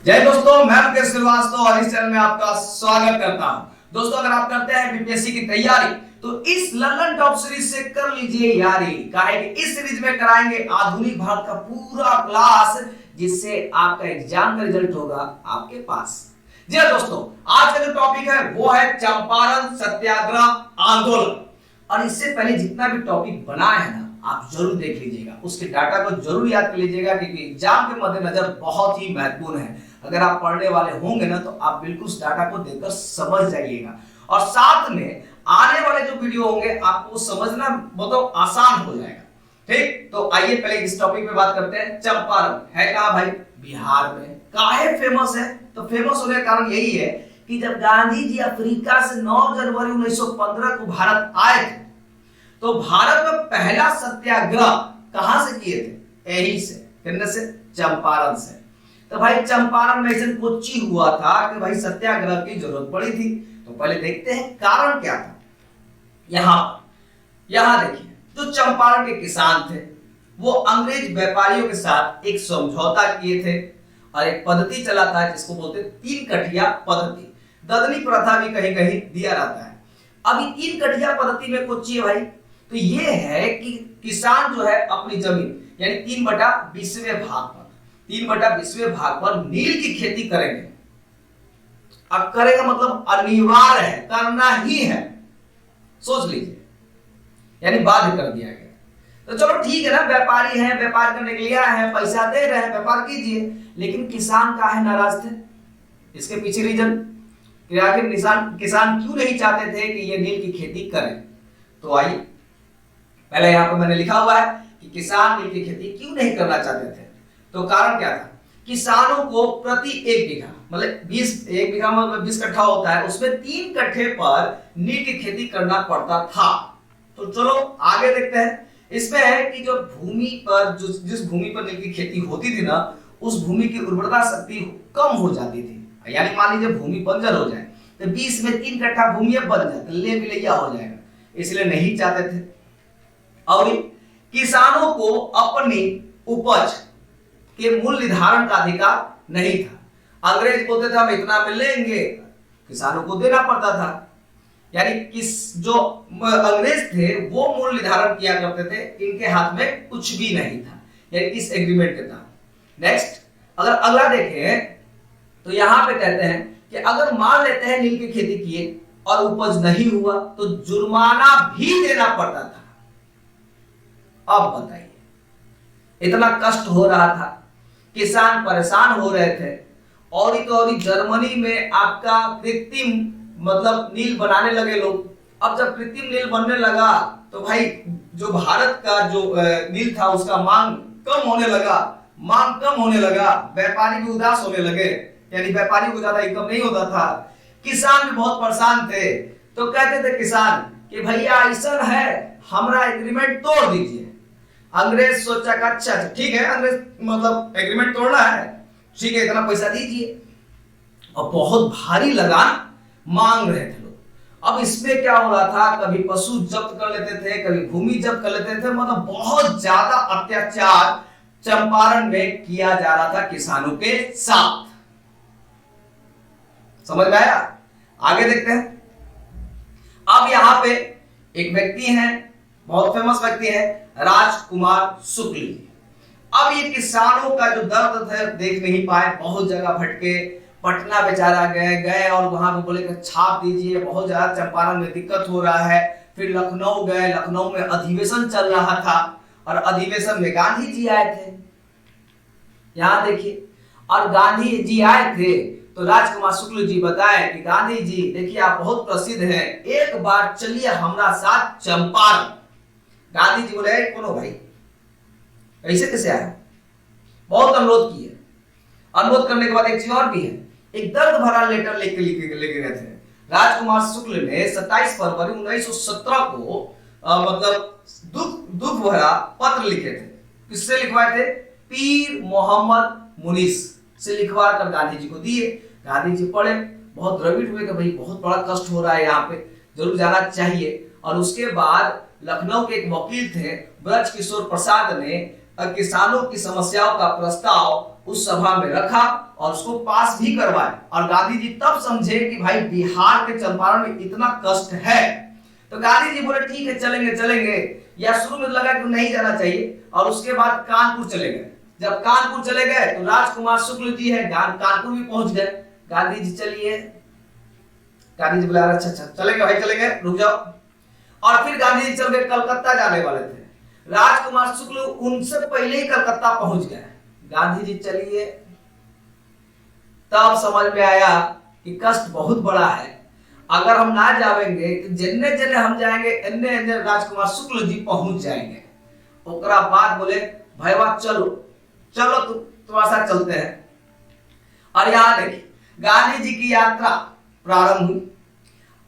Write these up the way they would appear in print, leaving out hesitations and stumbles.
जय दोस्तों, मैं मुकेश श्रीवास्तव और इस चैनल में आपका स्वागत करता हूं। दोस्तों, अगर आप करते हैं बीपीएससी की तैयारी तो इस लर्न टॉप सीरीज से कर लीजिए यारी। काहे कि इस सीरीज में कराएंगे आधुनिक भारत का पूरा क्लास, जिससे आपका एग्जाम का रिजल्ट होगा आपके पास। जी हाँ दोस्तों, आज का जो टॉपिक है वो है चंपारण सत्याग्रह आंदोलन। और इससे पहले जितना भी टॉपिक बना है ना, आप जरूर देख लीजिएगा, उसके डाटा को जरूर याद कर लीजिएगा, क्योंकि एग्जाम के मद्देनजर बहुत ही महत्वपूर्ण है। अगर आप पढ़ने वाले होंगे ना तो आप बिल्कुल उस डाटा को देखकर समझ जाइएगा, और साथ में आने वाले जो वीडियो होंगे आपको समझना मतलब आसान हो जाएगा। ठीक, तो आइए पहले इस टॉपिक पे बात करते हैं। चंपारण है कहां भाई? बिहार में। काहे फेमस है? तो फेमस होने का कारण यही है कि जब गांधी जी अफ्रीका से 9 जनवरी 1915 को भारत आए थे, तो भारत में पहला सत्याग्रह कहां से किए थे? यही से, किन्ने से? चंपारण से। तो भाई चंपारण में ऐसे कुछ हुआ था कि भाई सत्याग्रह की जरूरत पड़ी थी। तो पहले देखते हैं कारण क्या था। यहां देखिए, जो चंपारण के किसान थे वो अंग्रेज व्यापारियों के साथ एक समझौता किए थे, और एक पद्धति चला था जिसको बोलते तीन कठिया पद्धति। ददनी प्रथा भी कहीं कहीं दिया रहता है। अभी तीन कठिया पद्धति में कुछ है भाई, तो ये है कि किसान जो है अपनी जमीन यानी 3/20वें भाग पर 3/20वें भाग पर नील की खेती करेंगे। अब करेगा मतलब अनिवार्य है, करना ही है, सोच लीजिए, यानी बाध्य कर दिया गया। तो चलो ठीक है ना, व्यापारी हैं, व्यापार करने के लिए आए हैं, पैसा दे रहे हैं, व्यापार कीजिए। लेकिन किसान काहे नाराज थे? इसके पीछे रीजन कि आखिर किसान क्यों नहीं चाहते थे कि ये नील की खेती करें। तो आइए, पहले यहां पर मैंने लिखा हुआ है कि किसान नील की खेती क्यों नहीं करना चाहते थे। तो कारण क्या था? किसानों को प्रति 1 बीघा मतलब 1 बीघा मतलब 20 कट्ठा होता है, उसमें 3 कट्ठे पर नील की खेती करना पड़ता था। तो चलो आगे देखते हैं। इसमें है कि जो भूमि पर जिस भूमि पर नील की खेती होती थी ना, उस भूमि की उर्वरता शक्ति कम हो जाती थी। यानी मान लीजिए भूमि बंजर हो जाए तो 20 में 3 कट्ठा भूमि बन जाए तो ले बिलैया हो जाएगा, इसलिए नहीं चाहते थे। और किसानों को अपनी उपज के मूल्य निर्धारण का अधिकार नहीं था। अंग्रेज बोलते थे हम इतना में लेंगे, किसानों को देना पड़ता था। यानी जो अंग्रेज थे वो मूल्य निर्धारण किया करते थे, इनके हाथ में कुछ भी नहीं था, यानी इस एग्रीमेंट के तहत। नेक्स्ट, अगर अगला देखें तो यहां पे कहते हैं कि अगर मान लेते हैं नील की खेती किए और उपज नहीं हुआ तो जुर्माना भी देना पड़ता था। अब बताइए, इतना कष्ट हो रहा था, किसान परेशान हो रहे थे, और ही जर्मनी में आपका कृत्रिम मतलब नील बनाने लगे लोग। अब जब कृत्रिम नील बनने लगा तो भाई जो भारत का जो नील था उसका मांग कम होने लगा, व्यापारी भी उदास होने लगे, यानी व्यापारी को ज्यादा इनकम नहीं होता था, किसान भी बहुत परेशान थे। तो कहते थे किसान कि भैया ऐसा है, हमारा एग्रीमेंट तोड़ दीजिए। अंग्रेज सोचा कि अच्छा ठीक है, अंग्रेज मतलब एग्रीमेंट तोड़ना है, ठीक है, इतना पैसा दीजिए। और बहुत भारी लगान मांग रहे थे लोग। अब इसमें क्या हो रहा था, कभी पशु जब्त कर लेते थे, कभी भूमि जब्त कर लेते थे, मतलब बहुत ज्यादा अत्याचार चंपारण में किया जा रहा था किसानों के साथ। समझ में आया? आगे देखते हैं। अब यहां पे एक व्यक्ति है, बहुत फेमस व्यक्ति है, राजकुमार शुक्ल जी। अब ये किसानों का जो दर्द है देख नहीं पाए, बहुत जगह भटके, पटना बेचारा गए और वहां पे बोले कि छाप दीजिए, बहुत ज्यादा चंपारण में दिक्कत हो रहा है। फिर लखनऊ गए, लखनऊ में अधिवेशन चल रहा था, और अधिवेशन में गांधी जी आए थे। यहां देखिए, और गांधी जी आए थे तो राजकुमार शुक्ल जी बताए कि गांधी जी देखिए आप बहुत प्रसिद्ध हैं, एक बार चलिए हमारा साथ चंपारण। गांधी जी बोले कौन भाई, ऐसे कैसे आया? बहुत अनुरोध किए। अनुरोध करने के बाद एक चीज और भी है, एक दर्द भरा लेटर लेके गए थे। राजकुमार शुक्ल ने 27 फरवरी 1917 को मतलब दुख भरा पत्र लिखे थे। किससे लिखवाए थे? पीर मोहम्मद मुनीस से लिखवा कर गांधी जी को दिए। गांधी जी पढ़े, बहुत द्रवित हुए कि भाई बहुत बड़ा कष्ट हो रहा है, यहाँ पे जरूर जाना चाहिए। और उसके बाद लखनऊ के एक वकील थे ब्रज किशोर प्रसाद ने किसानों की समस्याओं का प्रस्ताव उस सभा में रखा और उसको पास भी करवाया। और गांधी जी तब समझे कि भाई बिहार के चंपारण में इतना कष्ट है, तो गांधी जी बोले ठीक है चलेंगे चलेंगे। या शुरू में लगा कि नहीं जाना चाहिए, और उसके बाद कानपुर चले गए। जब कानपुर चले गए तो राजकुमार शुक्ल जी है कानपुर भी पहुंच गए। गांधी जी चलिए, गांधी जी बोले अच्छा चलेंगे भाई चलेंगे, रुक जाओ। और फिर गांधी जी चल गए, कलकत्ता जाने वाले थे। राजकुमार शुक्ल उनसे पहले ही कलकत्ता पहुंच गए। गांधी जी चलिए, तब समझ में आया कि कष्ट बहुत बड़ा है, अगर हम ना जाएंगे तो जन्ने जन्ने हम जाएंगे अन्य अन्य राजकुमार शुक्ल जी पहुंच जाएंगे। ओकरा बाद बोले भैया चलो चलो तुम्हारे साथ चलते हैं। और यहां देखिए गांधी जी की यात्रा प्रारंभ हुई।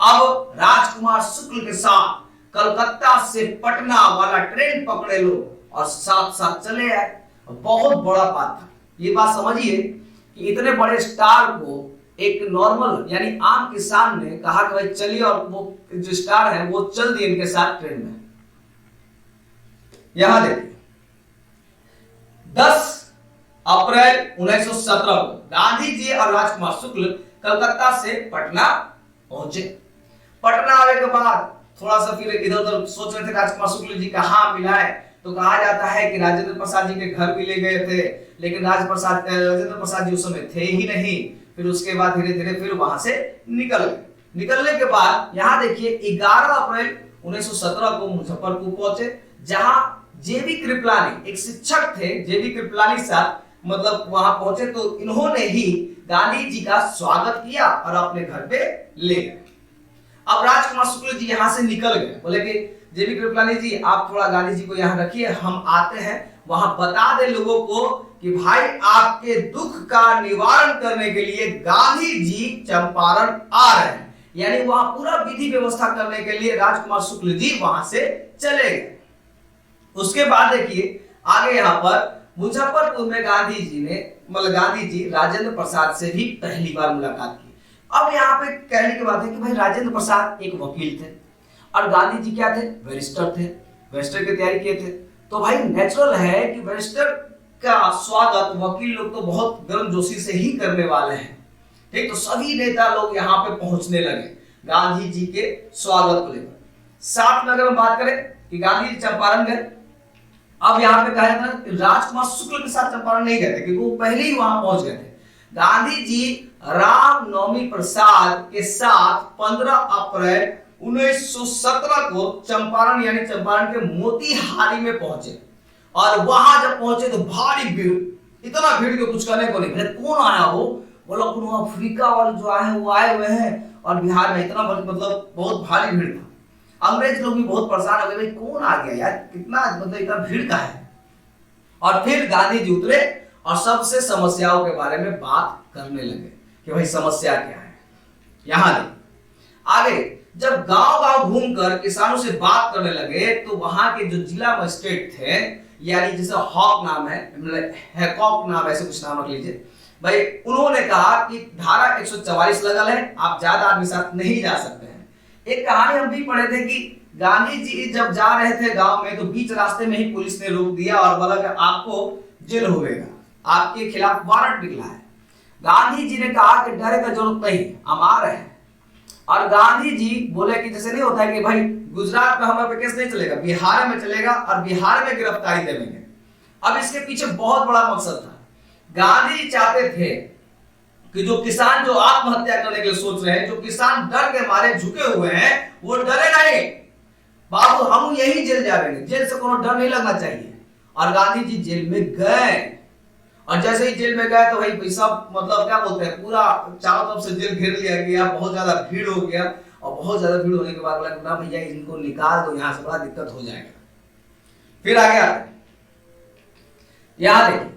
अब राजकुमार शुक्ल के साथ कलकत्ता से पटना वाला ट्रेन पकड़े लो और साथ साथ चले आए। बहुत बड़ा बात था। ये बात समझिए कि इतने बड़े स्टार को एक नॉर्मल यानी आम किसान ने कहा कि भाई चलिए, और वो जो स्टार है वो चल दिए इनके साथ ट्रेन में। यहां देखिए 10 अप्रैल 1917 को गांधी जी और राजकुमार शुक्ल कलकत्ता से पटना पहुंचे। पटना आने के बाद थोड़ा सा फिर इधर उधर सोच रहे थे राजकुमार शुक्ल जी कहाँ मिलाए, तो कहा जाता है कि राजेंद्र प्रसाद जी के घर भी ले गए थे, लेकिन राजेंद्र प्रसाद जी उस समय थे ही नहीं। फिर उसके बाद धीरे धीरे फिर वहां से निकल गए। निकलने के बाद यहाँ देखिए 11 अप्रैल 1917 को मुजफ्फरपुर पहुंचे, जहां जेबी कृपलानी एक शिक्षक थे, जेबी कृपलानी साहब मतलब वहां पहुंचे। तो इन्होंने ही गांधी जी का स्वागत किया और अपने घर पे ले गए। अब राजकुमार शुक्ल जी यहाँ से निकल गए, बोले कि जेबी कृपलानी जी आप थोड़ा गांधी जी को यहाँ रखिए, हम आते हैं, वहां बता दे लोगों को कि भाई आपके दुख का निवारण करने के लिए गांधी जी चंपारण आ रहे हैं। यानी वहां पूरा विधि व्यवस्था करने के लिए राजकुमार शुक्ल जी वहां से चले गए। उसके बाद देखिए आगे यहाँ पर मुजफ्फरपुर में गांधी जी राजेंद्र प्रसाद से भी पहली बार मुलाकात की। अब यहाँ पे कहने की बात है कि भाई राजेंद्र प्रसाद एक वकील थे और गांधी जी क्या थे, बैरिस्टर थे, बैरिस्टर की तैयारी किए थे। तो भाई नेचुरल है कि बैरिस्टर का स्वागत वकील लोग तो बहुत गर्मजोशी से ही करने वाले हैं। ठीक, तो सभी नेता लोग यहाँ पे पहुंचने लगे गांधी जी के स्वागत को लेकर। साथ में अगर हम बात करें कि गांधी जी चंपारण गए, अब यहाँ पे कहा था राजकुमार शुक्ल के साथ चंपारण नहीं गए थे क्योंकि वो पहले ही वहां पहुंच गए थे। गांधी जी रामनवमी प्रसाद के साथ 15 अप्रैल 1917 को चंपारण यानी चंपारण के मोतीहारी में पहुंचे। और वहां जब पहुंचे तो भारी भीड़, इतना भीड़ के कुछ करने को नहीं। कौन आया हो, बोला कौन अफ्रीका वाले जो आए हैं वो आए हुए हैं, और बिहार में इतना मतलब बहुत भारी भीड़ था। अंग्रेज लोग भी बहुत परेशान हो गए, भाई कौन आ गया यार, कितना मतलब इतना भीड़ का है। और फिर गांधी जी उतरे और सबसे समस्याओं के बारे में बात करने लगे कि भाई समस्या क्या है। यहां आगे जब गांव गांव घूमकर किसानों से बात करने लगे तो वहां के जो जिला मजिस्ट्रेट थे, यानी जैसे हॉक नाम है, हैकॉक नाम ऐसे कुछ नाम रख लीजिए भाई, उन्होंने कहा कि धारा 144 लगल है, आप ज्यादा आदमी साथ नहीं जा सकते हैं। एक कहानी हम भी पढ़े थे कि गांधी जी जब जा रहे थे गांव में तो बीच रास्ते में ही पुलिस ने रोक दिया और बोला कि आपको जेल होगा, आपके खिलाफ वारंट निकला है। गांधी जी ने कहा कि डरे का जरूरत नहीं, हम आ रहे हैं। और गांधी जी बोले कि जैसे नहीं होता है कि भाई गुजरात में हमारे पे केस नहीं चलेगा, बिहार में चलेगा और बिहार में गिरफ्तारी देंगे। अब इसके पीछे बहुत बड़ा मकसद था। गांधी जी चाहते थे कि जो किसान जो आत्महत्या करने के लिए सोच रहे हैं, जो किसान डर के मारे झुके हुए हैं, वो डरे नहीं, बाबू हम यही जेल जा रहे हैं, जेल से कोनो डर नहीं लगना चाहिए। और गांधी जी जेल में गए, और जैसे ही जेल में गए तो भाई सब मतलब क्या बोलते हैं, पूरा चारों तरफ से जेल घेर लिया गया, बहुत ज्यादा भीड़ हो गया। और बहुत ज्यादा भीड़ होने के बाद बोला ना भैया इनको निकाल दो यहाँ से, बड़ा दिक्कत हो जाएगा। फिर आगे आते यहाँ देखिए,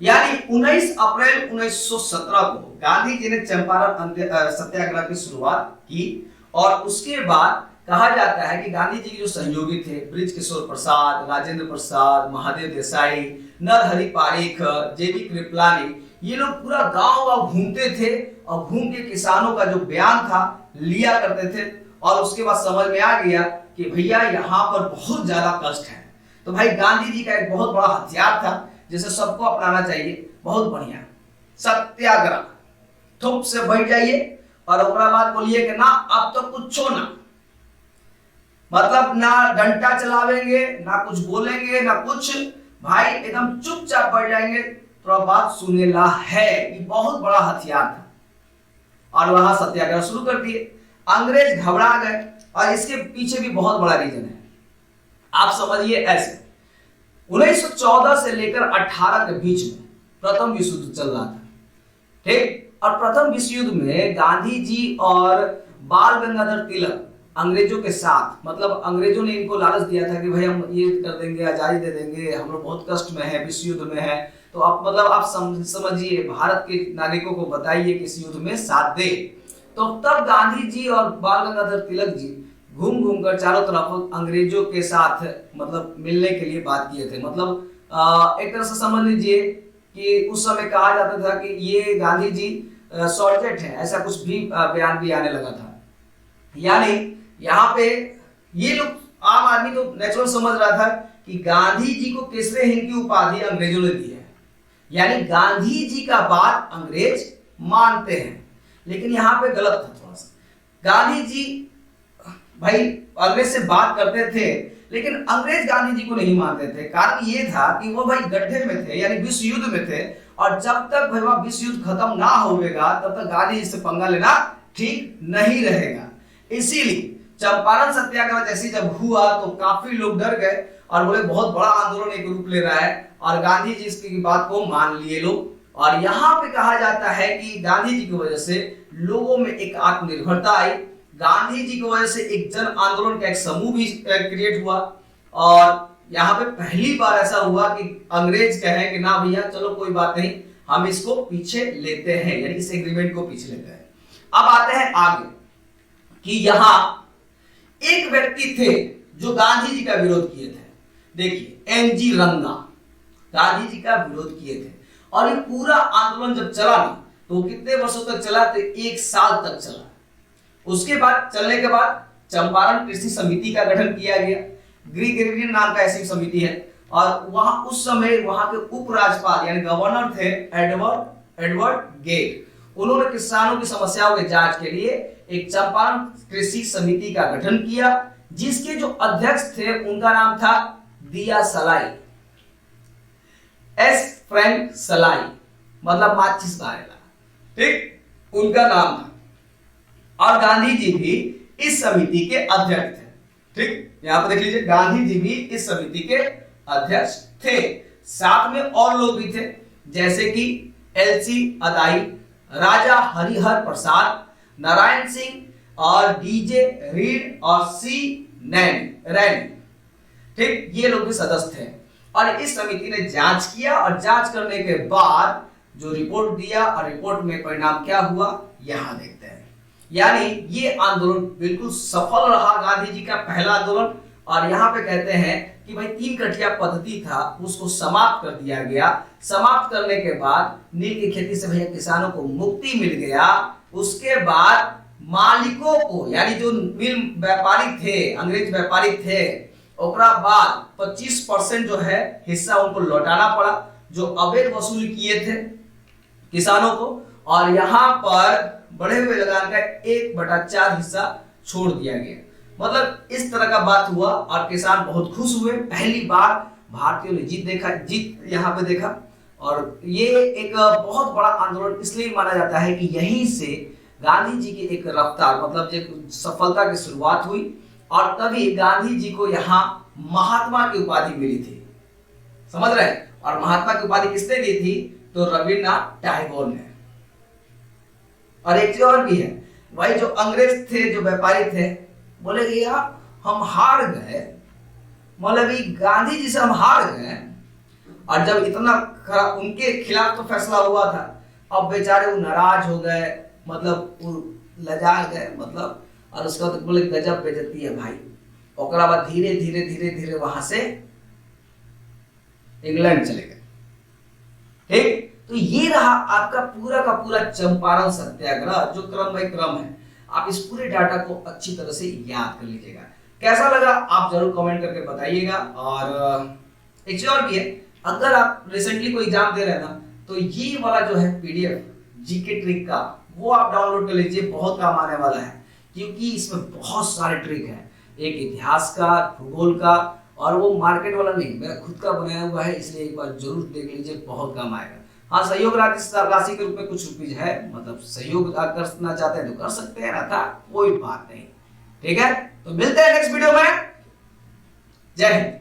यानी 19 अप्रैल 1917 को गांधी जी ने चंपारण सत्याग्रह की शुरुआत की। और उसके बाद कहा जाता है कि गांधी जी के जो सहयोगी थे, बृज किशोर प्रसाद, राजेंद्र प्रसाद, महादेव देसाई, नरहरि पारिख, जेबी कृपलानी, ये लोग पूरा गांव गांव घूमते थे और घूम के किसानों का जो बयान था लिया करते थे। और उसके बाद समझ में आ गया कि भैया यहाँ पर बहुत ज्यादा कष्ट है। तो भाई गांधी जी का एक बहुत बड़ा हथियार था जिसे सबको अपनाना चाहिए। बहुत बढ़िया। सत्याग्रह, थुप से बैठ जाइए और ओकरा बाद बोलिए कि ना अब तो कुछ ना, मतलब ना डंडा चलावेंगे ना कुछ बोलेंगे ना कुछ, भाई एकदम चुपचाप बैठ जाएंगे, तो बात सुनेला है। ये बहुत बड़ा हथियार था और वहां सत्याग्रह शुरू कर दिए। अंग्रेज घबरा गए और इसके पीछे भी बहुत बड़ा रीजन है, आप समझिए ऐसे। 1914 से लेकर 18 के बीच में प्रथम विश्व युद्ध चल रहा था, ठीक। और प्रथम विश्व युद्ध में गांधी जी और बाल गंगाधर तिलक अंग्रेजों के साथ, मतलब अंग्रेजों ने इनको लालच दिया था कि भाई हम ये कर देंगे, आजादी दे देंगे, हम लोग बहुत कष्ट में है, विश्व युद्ध में है, तो आप मतलब आप समझिए, भारत के नागरिकों को बताइए कि इस युद्ध में साथ दे। तो तब गांधी जी और बाल गंगाधर तिलक जी घूम घूम कर चारों तरफ अंग्रेजों के साथ मतलब मिलने के लिए बात किए थे। मतलब एक तरह से समझ लीजिए कि उस समय कहा जाता था कि ये गांधी जी सॉर्टेड है, ऐसा कुछ भी बयान भी आने लगा था। यानी यहाँ पे ये लोग, आम आदमी तो नेचुरल समझ रहा था कि गांधी जी को केसरे हिंद की उपाधि अंग्रेजों ने दी है, यानी गांधी जी का बात अंग्रेज मानते हैं। लेकिन यहाँ पे गलत था थोड़ा सा। गांधी जी भाई अंग्रेज से बात करते थे, लेकिन अंग्रेज गांधी जी को नहीं मानते थे। कारण ये था कि वो भाई गड्ढे में थे, यानी विश्व युद्ध में थे, और जब तक भाई वह विश्व युद्ध खत्म ना होगा तब तक गांधी जी से पंगा लेना ठीक नहीं रहेगा। इसीलिए चंपारण सत्याग्रह जैसे जब हुआ तो काफी लोग डर गए और बोले बहुत बड़ा आंदोलन एक रूप ले रहा है, और गांधी जी इसकी बात को मान लिए लोग। और यहाँ पे कहा जाता है कि गांधी जी की वजह से लोगों में एक आत्मनिर्भरता आई, गांधी जी की वजह से एक जन आंदोलन का एक समूह भी क्रिएट हुआ। और यहाँ पे पहली बार ऐसा हुआ कि अंग्रेज कहे कि ना भैया चलो कोई बात नहीं, हम इसको पीछे लेते हैं, यानी इस एग्रीमेंट को पीछे लेते हैं। अब आते हैं आगे कि यहाँ एक व्यक्ति थे जो गांधी जी का विरोध किए थे। देखिए एनजी रंगा गांधी जी का विरोध किए थे, और ये पूरा आंदोलन जब चला ना तो कितने वर्षों तक चला, तो 1 साल तक चला। उसके बाद चलने के बाद चंपारण कृषि समिति का गठन किया गया, ग्रीगेरियन नाम का ऐसी समिति है। और वहां उस समय वहां के उपराज्यपाल यानी गवर्नर थे एडवर्ड गेट। उन्होंने किसानों की समस्याओं के जांच के लिए एक चंपारण कृषि समिति का गठन किया, जिसके जो अध्यक्ष थे उनका नाम था दिया सलाई, एस फ्रैंक सलाई, मतलब माचिस बारेला, ठीक, उनका नाम था। और गांधी जी भी इस समिति के अध्यक्ष थे, ठीक। यहां पर देख लीजिए गांधी जी भी इस समिति के अध्यक्ष थे। साथ में और लोग भी थे, जैसे कि एलसी अदाई, राजा हरिहर प्रसाद, नारायण सिंह और डीजे रीड और सी रैनी, ठीक, ये लोग भी सदस्य थे। और इस समिति ने जांच किया, और जांच करने के बाद जो रिपोर्ट दिया, और रिपोर्ट में परिणाम क्या हुआ यहां देखते हैं। यानी ये आंदोलन बिल्कुल सफल रहा, गांधी जी का पहला आंदोलन। और यहाँ पे कहते हैं कि भाई 3 कटिया पद्धति था, उसको समाप्त कर दिया गया। समाप्त करने के बाद नील की खेती से भैया किसानों को मुक्ति मिल गया। उसके बाद मालिकों को, यानी जो मिल व्यापारी थे, अंग्रेज व्यापारी थे, ओकरा बाद 25% जो है हिस्सा उनको लौटाना पड़ा, जो अवैध वसूल किए थे किसानों को। और यहाँ पर बढ़े हुए लगान का 1/4 हिस्सा छोड़ दिया गया। मतलब इस तरह का बात हुआ और किसान बहुत खुश हुए। पहली बार भारतीयों ने जीत यहाँ पे देखा। और ये एक बहुत बड़ा आंदोलन इसलिए माना जाता है कि यहीं से गांधी जी की एक रफ्तार, मतलब एक सफलता की शुरुआत हुई। और तभी गांधी जी को यहाँ महात्मा की उपाधि मिली थी, समझ रहे हैं। और महात्मा की उपाधि किसने दी थी, तो रविन्द्रनाथ टैगोर ने। और एक चीज और भी है, भाई जो अंग्रेज थे, जो व्यापारी थे, बोले कि यार हम हार गए, मतलब गांधी जी से हम हार गए। और जब इतना खराब उनके खिलाफ तो फैसला हुआ था, अब बेचारे वो नाराज हो गए, मतलब वो लजा गए, मतलब। और उसके बाद बोले गजब बेइज्जती है भाई। ओकरा बाद धीरे धीरे वहां से इंग्लैंड चले गए, ठीक। तो ये रहा आपका पूरा का पूरा चंपारण सत्याग्रह, जो क्रम बाय क्रम है। आप इस पूरे डाटा को अच्छी तरह से याद कर लीजिएगा। कैसा लगा आप जरूर कमेंट करके बताइएगा। और एक चीज और भी है, अगर आप रिसेंटली कोई एग्जाम दे रहे हैं ना, तो ये वाला जो है पीडीएफ जीके ट्रिक का वो आप डाउनलोड कर लीजिए, बहुत काम आने वाला है क्योंकि इसमें बहुत सारे ट्रिक हैं, एक इतिहास का, भूगोल का, और वो मार्केट वाला नहीं, मेरा खुद का बनाया हुआ है, इसलिए एक बार जरूर देख लीजिए, बहुत काम आएगा। हाँ, सहयोग राशि के रूप में कुछ रुपीज है, मतलब सहयोग करना चाहते हैं तो कर सकते हैं ना, था कोई बात नहीं। ठीक है, तो मिलते हैं नेक्स्ट वीडियो में। जय हिंद।